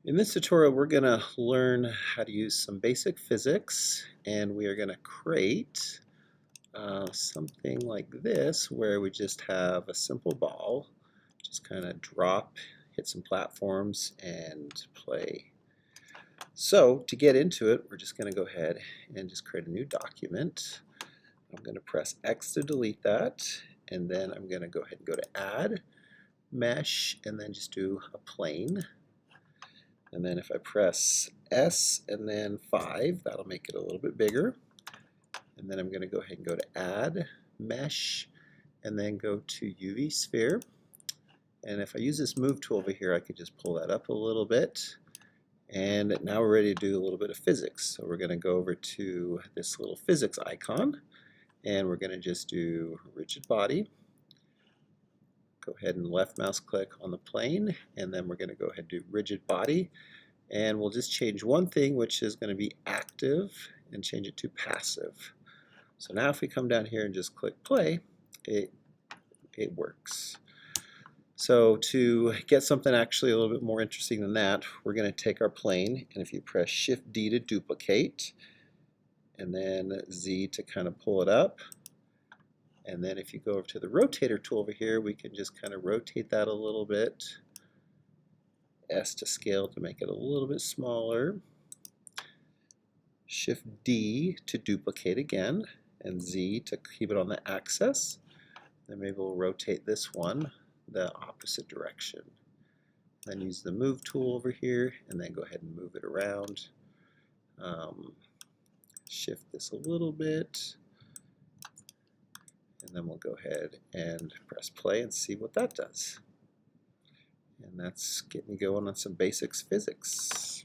In this tutorial, we're going to learn how to use some basic physics, and we are going to create something like this where we just have a simple ball, just kind of drop, hit some platforms, and play. So to get into it, we're just going to go ahead and just create a new document. I'm going to press X to delete that, and then I'm going to go ahead and go to Add, Mesh, and then just do a plane. And then if I press S and then 5, that'll make it a little bit bigger. And then I'm going to go ahead and go to Add, Mesh, and then go to UV Sphere. And if I use this Move tool over here, I could just pull that up a little bit. And now we're ready to do a little bit of physics. So we're going to go over to this little physics icon, and we're going to just do rigid body. Go ahead and left mouse click on the plane, and then we're going to go ahead and do rigid body. And we'll just change one thing, which is going to be active, and change it to passive. So now if we come down here and just click play, it works. So to get something actually a little bit more interesting than that, we're going to take our plane, and if you press Shift D to duplicate, and then Z to kind of pull it up, and then if you go over to the rotator tool over here, we can just kind of rotate that a little bit. S to scale to make it a little bit smaller. Shift D to duplicate again, and Z to keep it on the axis. Then maybe we'll rotate this one the opposite direction. Then use the Move tool over here, and then go ahead and move it around. Shift this a little bit, and then we'll go ahead and press play and see what that does. And that's getting going on some basics physics.